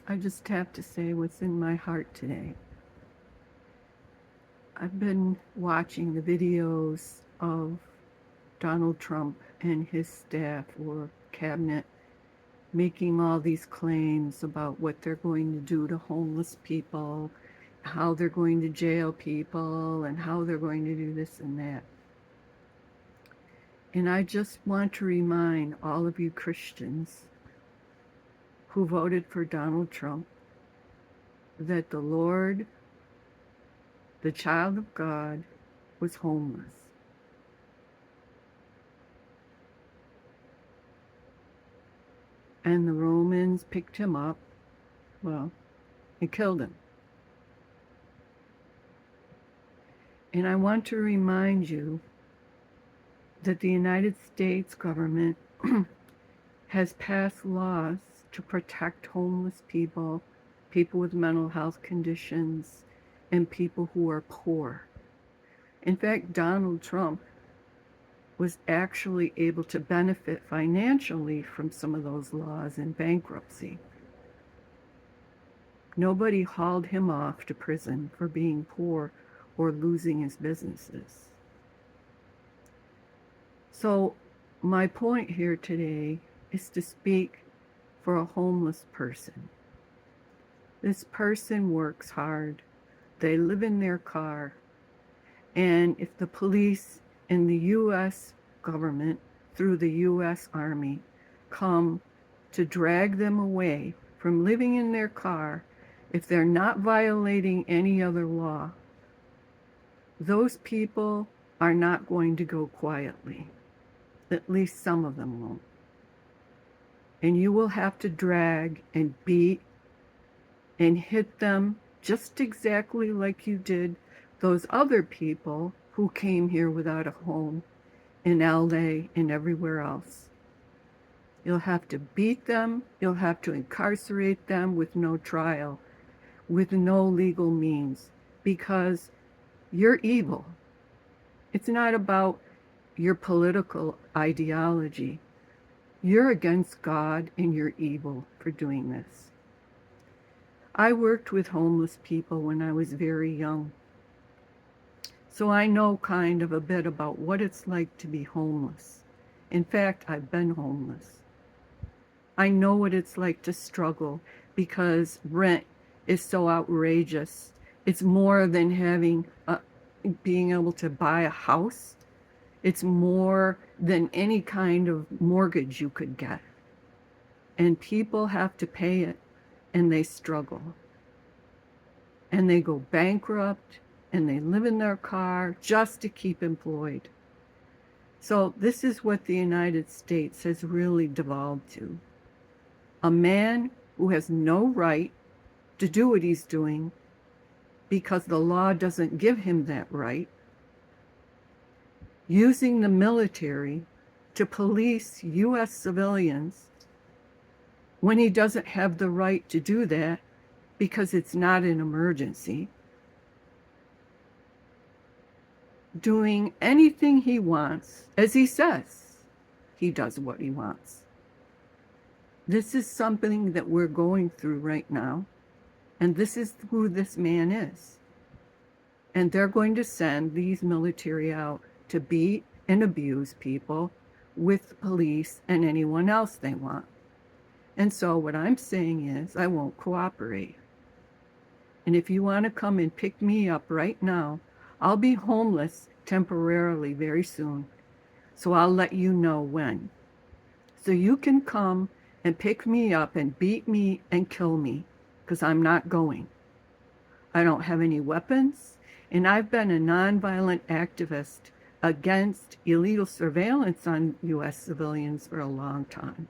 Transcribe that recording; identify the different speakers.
Speaker 1: I just have to say what's in my heart today. I've been watching the videos of Donald Trump and his staff or cabinet making all these claims about what they're going to do to homeless people, how they're going to jail people, and how they're going to do this and that. And I just want to remind all of you Christians who voted for Donald Trump that the Lord, the child of God, was homeless. And the Romans picked him up, well, and killed him. And I want to remind you that the United States government has passed laws to protect homeless people, people with mental health conditions, and people who are poor. In fact, Donald Trump was actually able to benefit financially from some of those laws in bankruptcy. Nobody hauled him off to prison for being poor or losing his businesses. So my point here today is to speak for a homeless person. This person works hard. They live in their car. And if the police and the U.S. government, through the U.S. Army, come to drag them away from living in their car, if they're not violating any other law, those people are not going to go quietly. At least some of them won't. And you will have to drag and beat and hit them just exactly like you did those other people who came here without a home in LA and everywhere else. You'll have to beat them. You'll have to incarcerate them with no trial, with no legal means, because you're evil. It's not about your political ideology. You're against God and you're evil for doing this. I worked with homeless people when I was very young. So I know kind of a bit about what it's like to be homeless. In fact, I've been homeless. I know what it's like to struggle because rent is so outrageous. It's more than being able to buy a house. It's more than any kind of mortgage you could get. And people have to pay it, and they struggle. And they go bankrupt, and they live in their car just to keep employed. So this is what the United States has really devolved to. A man who has no right to do what he's doing because the law doesn't give him that right, using the military to police U.S. civilians when he doesn't have the right to do that because it's not an emergency, doing anything he wants. As he says, he does what he wants. This is something that we're going through right now, and this is who this man is. And they're going to send these military out to beat and abuse people with police and anyone else they want. And so what I'm saying is I won't cooperate. And if you want to come and pick me up right now, I'll be homeless temporarily very soon. So I'll let you know when. So you can come and pick me up and beat me and kill me, because I'm not going. I don't have any weapons, and I've been a nonviolent activist against illegal surveillance on U.S. civilians for a long time.